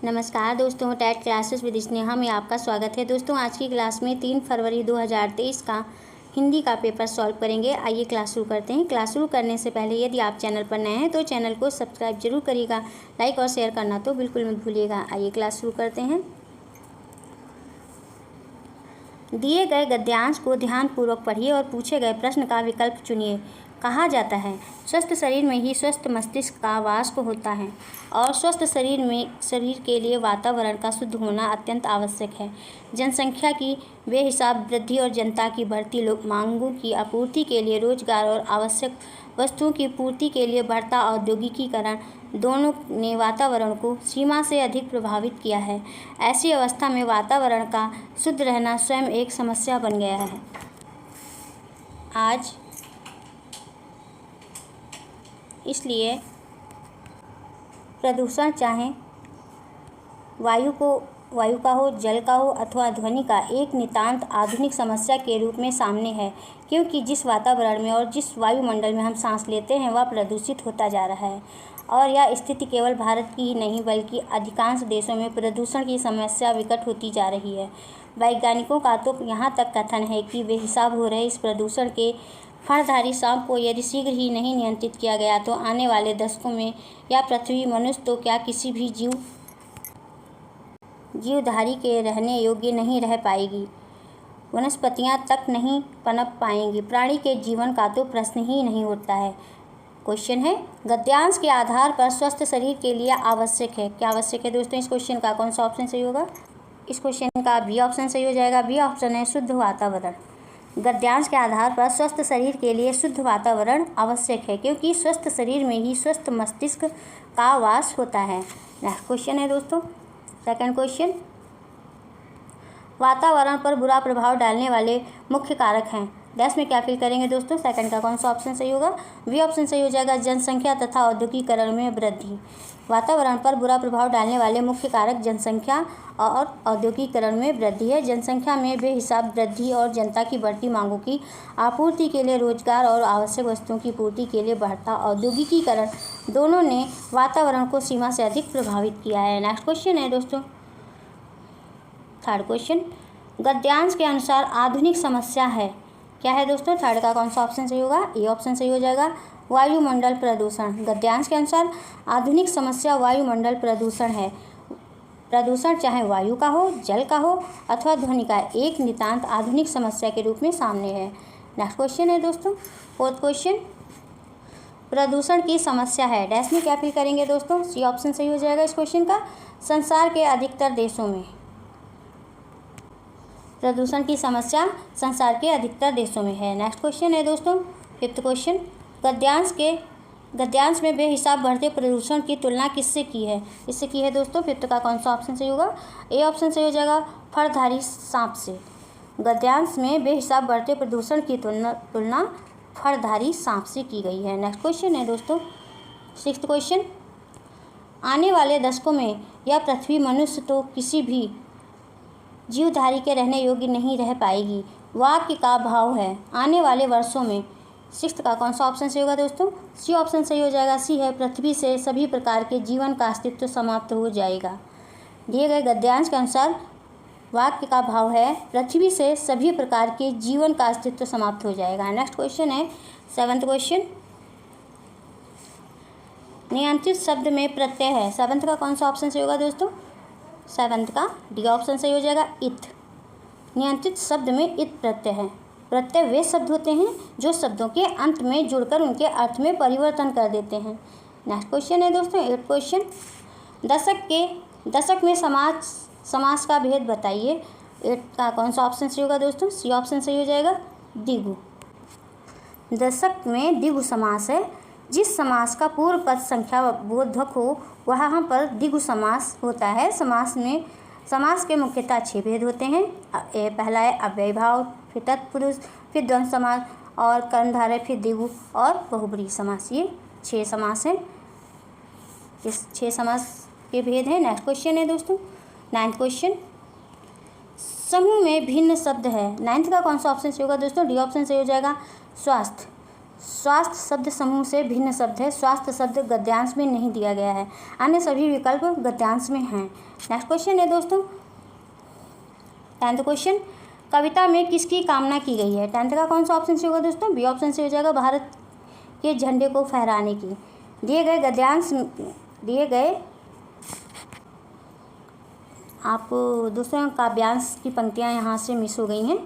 नमस्कार दोस्तों, TET classes with Sneha में आपका स्वागत है। दोस्तों आज की क्लास में 3 फरवरी 2023 का हिंदी का पेपर सॉल्व करेंगे। आइए क्लास शुरू करते हैं। क्लास शुरू करने से पहले यदि आप चैनल पर नए हैं तो चैनल को सब्सक्राइब जरूर करिएगा, लाइक और शेयर करना तो बिल्कुल मत भूलिएगा। आइए क्लास शुरू करते हैं। दिए गए गद्यांश को ध्यानपूर्वक पढ़िए और पूछे गए प्रश्न का विकल्प चुनिए। कहा जाता है स्वस्थ शरीर में ही स्वस्थ मस्तिष्क का वास होता है और स्वस्थ शरीर के लिए वातावरण का शुद्ध होना अत्यंत आवश्यक है। जनसंख्या की बेहिसाब वृद्धि और जनता की बढ़ती मांगों की आपूर्ति के लिए रोजगार और आवश्यक वस्तुओं की पूर्ति के लिए बढ़ता औद्योगिकीकरण दोनों ने वातावरण को सीमा से अधिक प्रभावित किया है। ऐसी अवस्था में वातावरण का शुद्ध रहना स्वयं एक समस्या बन गया है। आज इसलिए प्रदूषण चाहे वायु का हो, जल का हो अथवा ध्वनि का, एक नितांत आधुनिक समस्या के रूप में सामने है, क्योंकि जिस वातावरण में और जिस वायुमंडल में हम सांस लेते हैं वह प्रदूषित होता जा रहा है। और यह स्थिति केवल भारत की ही नहीं बल्कि अधिकांश देशों में प्रदूषण की समस्या विकट होती जा रही है। वैज्ञानिकों का तो यहाँ तक कथन है कि बेहिसाब हो रहे इस प्रदूषण के फणधारी सांप को यदि शीघ्र ही नहीं नियंत्रित किया गया तो आने वाले दशकों में यह पृथ्वी मनुष्य तो क्या किसी भी जीवधारी के रहने योग्य नहीं रह पाएगी। वनस्पतियां तक नहीं पनप पाएंगी। प्राणी के जीवन का तो प्रश्न ही नहीं उठता है। क्वेश्चन है गद्यांश के आधार पर स्वस्थ शरीर के लिए आवश्यक है। क्या आवश्यक है दोस्तों? इस क्वेश्चन का कौन सा ऑप्शन सही होगा? इस क्वेश्चन का बी ऑप्शन सही हो जाएगा। बी ऑप्शन है शुद्ध वातावरण। गद्यांश के आधार पर स्वस्थ शरीर के लिए शुद्ध वातावरण आवश्यक है, क्योंकि स्वस्थ शरीर में ही स्वस्थ मस्तिष्क का वास होता है। नेक्स्ट क्वेश्चन है दोस्तों, सेकंड क्वेश्चन, वातावरण पर बुरा प्रभाव डालने वाले मुख्य कारक हैं। डैश में क्या फिल करेंगे दोस्तों? सेकंड का कौन सा ऑप्शन सही होगा? बी ऑप्शन सही हो जाएगा, जनसंख्या तथा औद्योगिकीकरण में वृद्धि। वातावरण पर बुरा प्रभाव डालने वाले मुख्य कारक जनसंख्या और औद्योगिकीकरण में वृद्धि है। जनसंख्या में बेहिसाब वृद्धि और जनता की बढ़ती मांगों की आपूर्ति के लिए रोजगार और आवश्यक वस्तुओं की पूर्ति के लिए बढ़ता औद्योगिकीकरण दोनों ने वातावरण को सीमा से अधिक प्रभावित किया है। नेक्स्ट क्वेश्चन है दोस्तों, थर्ड क्वेश्चन, गद्यांश के अनुसार आधुनिक समस्या है। क्या है दोस्तों? थर्ड का कौन सा ऑप्शन सही होगा? ए ऑप्शन सही हो जाएगा, वायुमंडल प्रदूषण। गद्यांश के अनुसार आधुनिक समस्या वायुमंडल प्रदूषण है। प्रदूषण चाहे वायु का हो, जल का हो अथवा ध्वनि का, एक नितांत आधुनिक समस्या के रूप में सामने है। नेक्स्ट क्वेश्चन है दोस्तों, फोर्थ क्वेश्चन, प्रदूषण की समस्या है। डैश में क्या फिल करेंगे दोस्तों? सी ऑप्शन सही हो जाएगा इस क्वेश्चन का, संसार के अधिकतर देशों में। प्रदूषण की समस्या संसार के अधिकतर देशों में है। नेक्स्ट क्वेश्चन है दोस्तों, फिफ्थ क्वेश्चन, गद्यांश में बेहिसाब बढ़ते प्रदूषण की तुलना किससे की है? इससे की है दोस्तों। फिफ्थ का कौन सा ऑप्शन सही होगा? ए ऑप्शन सही हो जाएगा, फणधारी सांप से। गद्यांश में बेहिसाब बढ़ते प्रदूषण की तुलना फणधारी सांप से की गई है। नेक्स्ट क्वेश्चन है दोस्तों, सिक्स्थ क्वेश्चन, आने वाले दशकों में यह पृथ्वी मनुष्य तो किसी भी जीवधारी के रहने योग्य नहीं रह पाएगी। वाक्य का भाव है आने वाले वर्षों में। सिक्स्थ का कौन सा ऑप्शन सही होगा दोस्तों? सी ऑप्शन सही हो जाएगा, सी है, पृथ्वी से सभी प्रकार के जीवन का अस्तित्व समाप्त हो जाएगा। दिए गए गद्यांश के अनुसार वाक्य का भाव है पृथ्वी से सभी प्रकार के जीवन का अस्तित्व समाप्त हो जाएगा। नेक्स्ट क्वेश्चन है सेवंथ क्वेश्चन, नियंत्रित शब्द में प्रत्यय है। सेवंथ का कौन सा ऑप्शन सही होगा दोस्तों? सेवंथ का डी ऑप्शन सही हो जाएगा, इत। नियंत्रित शब्द में इत प्रत्यय है। प्रत्यय वे शब्द होते हैं जो शब्दों के अंत में जुड़कर उनके अर्थ में परिवर्तन कर देते हैं। नेक्स्ट क्वेश्चन है दोस्तों, एट क्वेश्चन, दशक में समास का भेद बताइए। एट का कौन सा ऑप्शन सही होगा दोस्तों? सी ऑप्शन सही हो जाएगा, द्विगु। दशक में द्विगु समास है। जिस समास का पूर्व पद संख्या बोधक हो वहाँ पर द्विगु समास होता है। समास के मुख्यतः 6 भेद होते हैं। पहला है अव्ययीभाव, फिर तत्पुरुष, फिर द्वंद्व समास और कर्मधारय, फिर द्विगु और बहुब्रीहि समास। ये 6 समास हैं। इस 6 समास के भेद हैं। नेक्स्ट क्वेश्चन है दोस्तों, नाइन्थ क्वेश्चन, समूह में भिन्न शब्द है। नाइन्थ का कौन सा ऑप्शन सही होगा दोस्तों? डी ऑप्शन सही हो जाएगा, स्वास्थ्य। स्वास्थ्य शब्द समूह से भिन्न शब्द है। स्वास्थ्य शब्द गद्यांश में नहीं दिया गया है, अन्य सभी विकल्प गद्यांश में हैं। नेक्स्ट क्वेश्चन है दोस्तों 10th क्वेश्चन, कविता में किसकी कामना की गई है? 10th का कौन सा ऑप्शन से होगा दोस्तों? बी ऑप्शन से हो जाएगा भारत के झंडे को फहराने की। दिए गए गद्यांश आप दोस्तों काव्यांश की पंक्तियां यहाँ से मिस हो गई हैं।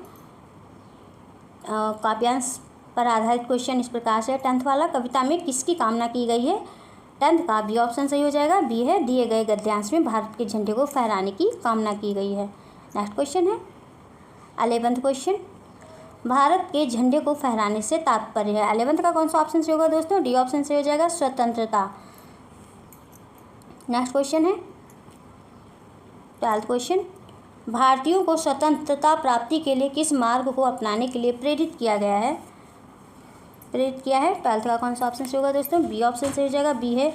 काव्यांश पर आधारित क्वेश्चन इस प्रकार से 10th वाला, कविता में किसकी कामना की गई है? 10th का बी ऑप्शन सही हो जाएगा। बी है, दिए गए गद्यांश में भारत के झंडे को फहराने की कामना की गई है। नेक्स्ट क्वेश्चन है 11th क्वेश्चन, भारत के झंडे को फहराने से तात्पर्य है। 11th का कौन सा ऑप्शन से होगा दोस्तों? डी ऑप्शन से हो जाएगा स्वतंत्रता। नेक्स्ट क्वेश्चन है 12th क्वेश्चन, भारतीयों को स्वतंत्रता प्राप्ति के लिए किस मार्ग को अपनाने के लिए प्रेरित किया है? 12th का कौन सा ऑप्शन से होगा दोस्तों? बी ऑप्शन से हो जाएगा। बी है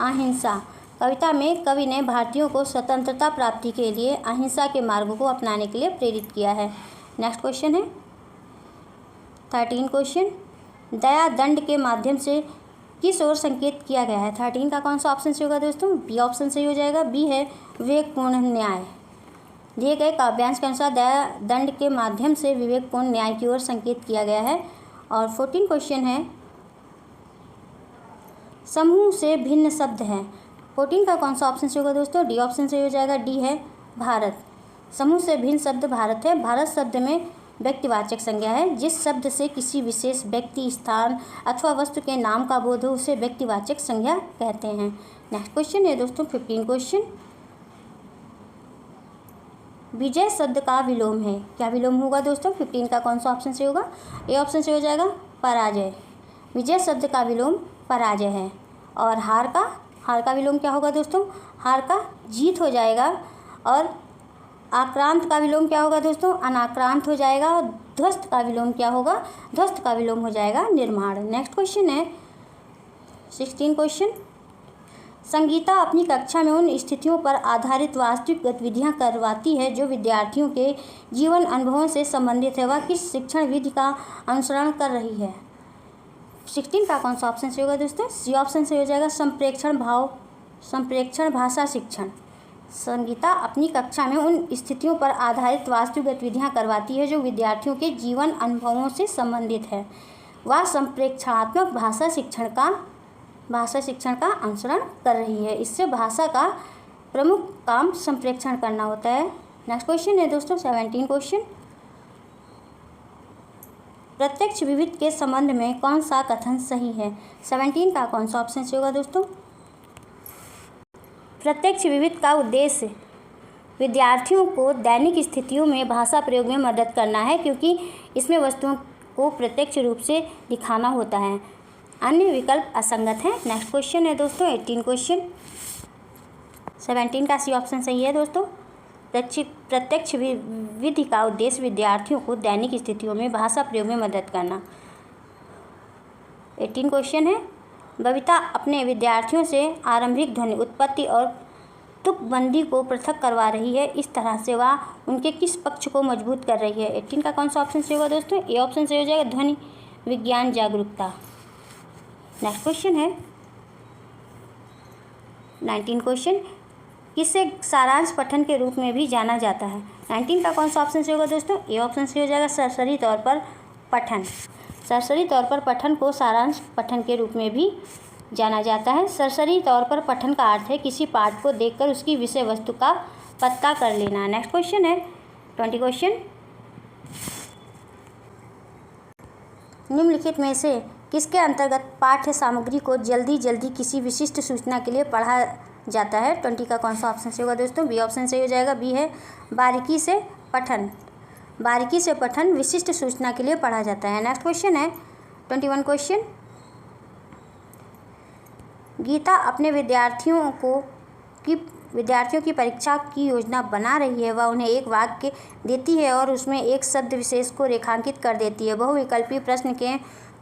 अहिंसा। कविता में कवि ने भारतीयों को स्वतंत्रता प्राप्ति के लिए अहिंसा के मार्ग को अपनाने के लिए प्रेरित किया है। नेक्स्ट क्वेश्चन है 13 क्वेश्चन, दया दंड के माध्यम से किस ओर संकेत किया गया है? 13 का कौन सा ऑप्शन से होगा दोस्तों? बी ऑप्शन से हो जाएगा। बी है विवेकपूर्ण न्याय। दिए गए काव्यांश के अनुसार दया दंड के माध्यम से विवेकपूर्ण न्याय की ओर संकेत किया गया है। और 14 क्वेश्चन है, समूह से भिन्न शब्द है। 14 का कौन सा ऑप्शन से होगा दोस्तों? डी ऑप्शन से हो जाएगा। डी है भारत। समूह से भिन्न शब्द भारत है। भारत शब्द में व्यक्तिवाचक संज्ञा है। जिस शब्द से किसी विशेष व्यक्ति, स्थान अथवा वस्तु के नाम का बोध हो उसे व्यक्तिवाचक संज्ञा कहते हैं। नेक्स्ट क्वेश्चन है दोस्तों 15 क्वेश्चन, विजय शब्द का विलोम है। क्या विलोम होगा दोस्तों? 15 का कौन सा ऑप्शन से होगा? ए ऑप्शन से हो जाएगा पराजय। विजय शब्द का विलोम पराजय है। और हार का विलोम क्या होगा दोस्तों? हार का जीत हो जाएगा। और आक्रांत का विलोम क्या होगा दोस्तों? अनाक्रांत हो जाएगा। और ध्वस्त का विलोम क्या होगा? ध्वस्त का विलोम हो जाएगा निर्माण। नेक्स्ट क्वेश्चन है 16 क्वेश्चन, संगीता अपनी कक्षा में उन स्थितियों पर आधारित वास्तविक गतिविधियां करवाती है जो विद्यार्थियों के जीवन अनुभवों से संबंधित है। वह किस शिक्षण विधि का अनुसरण कर रही है? 16 का कौन सा ऑप्शन से होगा दोस्तों? सी ऑप्शन से हो जाएगा संप्रेक्षण भाषा शिक्षण। संगीता अपनी कक्षा में उन स्थितियों पर आधारित वास्तविक गतिविधियां करवाती है जो विद्यार्थियों के जीवन अनुभवों से संबंधित है। वह संप्रेक्षणात्मक भाषा शिक्षण का अनुसरण कर रही है। इससे भाषा का प्रमुख काम संप्रेक्षण करना होता है। नेक्स्ट क्वेश्चन है दोस्तों 17 क्वेश्चन, प्रत्यक्ष विविध के संबंध में कौन सा कथन सही है? 17 का कौन सा ऑप्शन से होगा दोस्तों? प्रत्यक्ष विविध का उद्देश्य विद्यार्थियों को दैनिक स्थितियों में भाषा प्रयोग में मदद करना है, क्योंकि इसमें वस्तुओं को प्रत्यक्ष रूप से दिखाना होता है। अन्य विकल्प असंगत हैं। नेक्स्ट क्वेश्चन है दोस्तों 18 क्वेश्चन, 17 का सी ऑप्शन सही है दोस्तों। प्रत्यक्ष विधि का उद्देश्य विद्यार्थियों को दैनिक स्थितियों में भाषा प्रयोग में मदद करना। 18 क्वेश्चन है, बबीता अपने विद्यार्थियों से आरंभिक ध्वनि उत्पत्ति और तुकबंदी को पृथक करवा रही है। इस तरह से वह उनके किस पक्ष को मजबूत कर रही है? 18 का कौन सा ऑप्शन से होगा दोस्तों? ए ऑप्शन से हो जाएगा ध्वनि विज्ञान जागरूकता। नेक्स्ट क्वेश्चन है 19 क्वेश्चन, किसे सारांश पठन के रूप में भी जाना जाता है? 19 का कौन सा ऑप्शन से होगा दोस्तों? ए ऑप्शन से हो जाएगा सरसरी तौर पर पठन। सरसरी तौर पर पठन को सारांश पठन के रूप में भी जाना जाता है। सरसरी तौर पर पठन का अर्थ है किसी पाठ को देखकर उसकी विषय वस्तु का पता कर लेना। नेक्स्ट क्वेश्चन है 20 क्वेश्चन, निम्नलिखित में से किसके अंतर्गत पाठ्य सामग्री को जल्दी किसी विशिष्ट सूचना के लिए पढ़ा जाता है? 20 का कौन सा ऑप्शन से होगा दोस्तों? बी ऑप्शन से हो जाएगा। बी है बारीकी से पठन विशिष्ट सूचना के लिए पढ़ा जाता है। नेक्स्ट क्वेश्चन है 21 क्वेश्चन, गीता अपने विद्यार्थियों की परीक्षा की योजना बना रही है। वह उन्हें एक वाक्य देती है और उसमें एक शब्द विशेष को रेखांकित कर देती है। बहुविकल्पीय प्रश्न के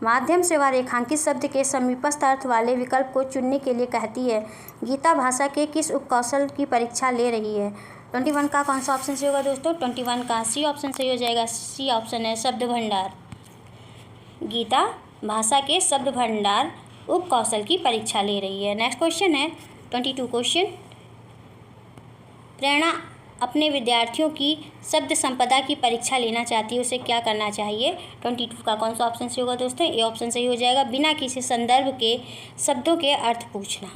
माध्यम से वह रेखांकित शब्द के समीपस्थ अर्थ वाले विकल्प को चुनने के लिए कहती है। गीता भाषा के किस उपकौशल की परीक्षा ले रही है? 21 का कौन सा ऑप्शन से होगा दोस्तों? 21 का सी ऑप्शन से हो जाएगा। सी ऑप्शन है शब्द भंडार। गीता भाषा के शब्द भंडार उप कौशल की परीक्षा ले रही है। नेक्स्ट क्वेश्चन है 22 क्वेश्चन। प्रेरणा अपने विद्यार्थियों की शब्द संपदा की परीक्षा लेना चाहती है, उसे क्या करना चाहिए? 22 का कौन सा ऑप्शन सही होगा दोस्तों? ए ऑप्शन सही हो जाएगा, बिना किसी संदर्भ के शब्दों के अर्थ पूछना।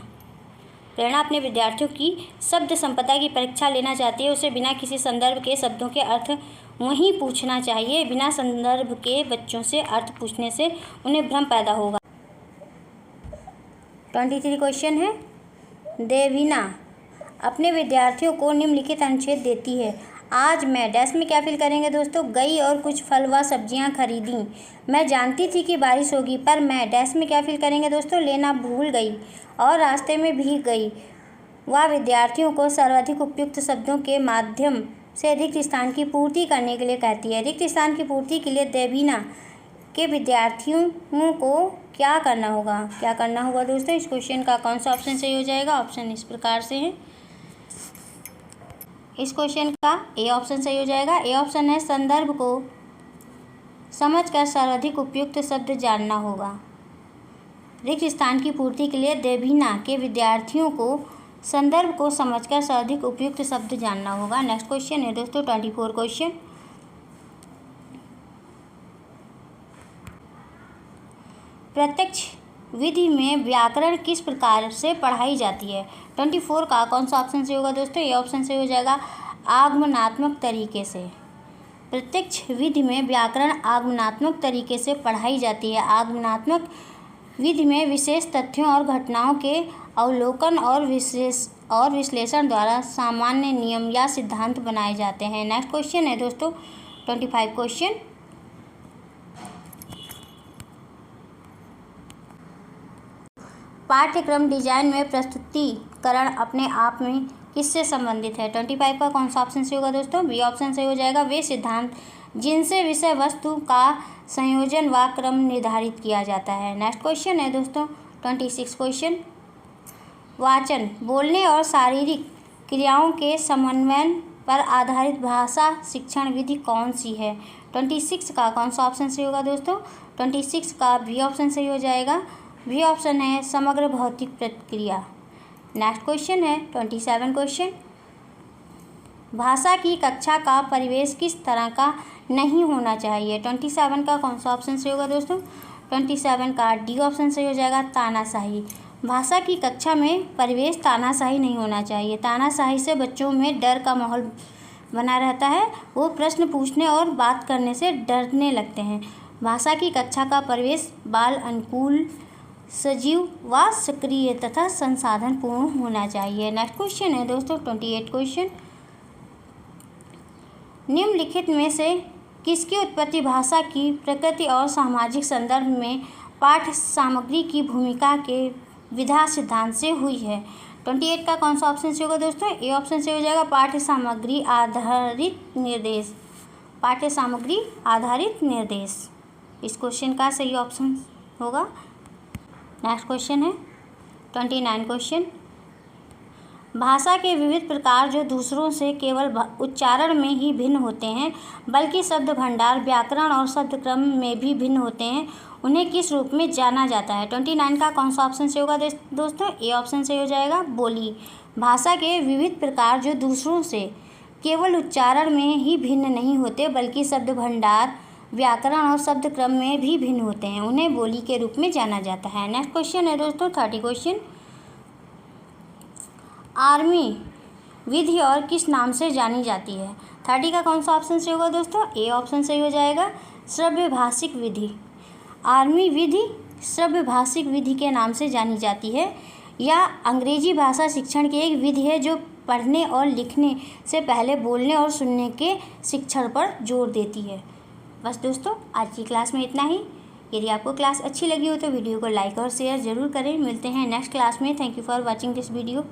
प्रेरणा अपने विद्यार्थियों की शब्द संपदा की परीक्षा लेना चाहती है, उसे बिना किसी संदर्भ के शब्दों के अर्थ वहीं पूछना चाहिए। बिना संदर्भ के बच्चों से अर्थ पूछने से उन्हें भ्रम पैदा होगा। 23 क्वेश्चन है। देवीना अपने विद्यार्थियों को निम्नलिखित अनुच्छेद देती है। आज मैं डैश में क्या फिल करेंगे दोस्तों? गई और कुछ फल व सब्जियां खरीदी। मैं जानती थी कि बारिश होगी, पर मैं डैश में क्या फिल करेंगे दोस्तों? लेना भूल गई और रास्ते में भीग गई। वह विद्यार्थियों को सर्वाधिक उपयुक्त शब्दों के माध्यम से रिक्त स्थान की पूर्ति करने के लिए कहती है। रिक्त स्थान की पूर्ति के लिए देवीना के विद्यार्थियों को क्या करना होगा? क्या करना होगा दोस्तों? इस क्वेश्चन का कौन सा ऑप्शन सही हो जाएगा? ऑप्शन इस प्रकार से है। इस क्वेश्चन का ए ऑप्शन सही हो जाएगा। ए ऑप्शन है संदर्भ को समझकर सर्वाधिक उपयुक्त शब्द जानना होगा। रिक्त स्थान की पूर्ति के लिए देवीना के विद्यार्थियों को संदर्भ को समझकर सर्वाधिक उपयुक्त शब्द जानना होगा। नेक्स्ट क्वेश्चन है दोस्तों 24 क्वेश्चन। प्रत्यक्ष विधि में व्याकरण किस प्रकार से पढ़ाई जाती है? 24 का कौन सा ऑप्शन से होगा दोस्तों? ये ऑप्शन से हो जाएगा आगमनात्मक तरीके से। प्रत्यक्ष विधि में व्याकरण आगमनात्मक तरीके से पढ़ाई जाती है। आगमनात्मक विधि में विशेष तथ्यों और घटनाओं के अवलोकन और विश्लेषण द्वारा सामान्य नियम या सिद्धांत बनाए जाते हैं। नेक्स्ट क्वेश्चन है दोस्तों 25 क्वेश्चन। पाठ्यक्रम डिजाइन में प्रस्तुतिकरण अपने आप में किससे संबंधित है? 25 का कौन सा ऑप्शन से होगा दोस्तों? बी ऑप्शन से हो जाएगा, वे सिद्धांत जिनसे विषय वस्तु का संयोजन व क्रम निर्धारित किया जाता है। नेक्स्ट क्वेश्चन है दोस्तों 26 क्वेश्चन। वाचन, बोलने और शारीरिक क्रियाओं के समन्वय पर आधारित भाषा शिक्षण विधि कौन सी है? 26 का कौन सा ऑप्शन सही होगा दोस्तों? 26 का बी ऑप्शन सही हो जाएगा। बी ऑप्शन है समग्र भौतिक प्रक्रिया। नेक्स्ट क्वेश्चन है 27 क्वेश्चन। भाषा की कक्षा का परिवेश किस तरह का नहीं होना चाहिए? 27 का कौन सा ऑप्शन सही होगा दोस्तों? 27 का डी ऑप्शन सही हो जाएगा, तानाशाही। भाषा की कक्षा में परिवेश तानाशाही नहीं होना चाहिए। तानाशाही से बच्चों में डर का माहौल बना रहता है, वो प्रश्न पूछने और बात करने से डरने लगते हैं। भाषा की कक्षा का परिवेश बाल अनुकूल, सजीव व सक्रिय तथा संसाधन पूर्ण होना चाहिए। नेक्स्ट क्वेश्चन है दोस्तों 28 क्वेश्चन। निम्नलिखित में से किसकी उत्पत्ति भाषा की प्रकृति और सामाजिक संदर्भ में पाठ्य सामग्री की भूमिका के विधा सिद्धांत से हुई है? 28 का कौन सा ऑप्शन से होगा दोस्तों? ए ऑप्शन से हो जाएगा, पाठ्य सामग्री आधारित निर्देश। पाठ्य सामग्री आधारित निर्देश इस क्वेश्चन का सही ऑप्शन होगा। नेक्स्ट क्वेश्चन है 29 क्वेश्चन। भाषा के विविध प्रकार जो दूसरों से केवल उच्चारण में ही भिन्न होते हैं, बल्कि शब्द भंडार, व्याकरण और शब्द क्रम में भी भिन्न होते हैं, उन्हें किस रूप में जाना जाता है? 29 का कौन सा ऑप्शन से होगा दोस्तों? ए ऑप्शन से हो जाएगा, बोली। भाषा के विविध प्रकार जो दूसरों से केवल उच्चारण में ही भिन्न नहीं होते, बल्कि शब्द भंडार, व्याकरण और शब्द क्रम में भी भिन्न होते हैं, उन्हें बोली के रूप में जाना जाता है। नेक्स्ट क्वेश्चन है दोस्तों 30 क्वेश्चन। आर्मी विधि और किस नाम से जानी जाती है? 30 का कौन सा ऑप्शन से होगा दोस्तों? ए ऑप्शन सही हो जाएगा, श्रव्य भाषिक विधि। आर्मी विधि श्रव्य भाषिक विधि के नाम से जानी जाती है। यह अंग्रेजी भाषा शिक्षण की एक विधि है जो पढ़ने और लिखने से पहले बोलने और सुनने के शिक्षण पर जोर देती है। बस दोस्तों, आज की क्लास में इतना ही। यदि आपको क्लास अच्छी लगी हो तो वीडियो को लाइक और शेयर ज़रूर करें। मिलते हैं नेक्स्ट क्लास में। Thank you for watching this video.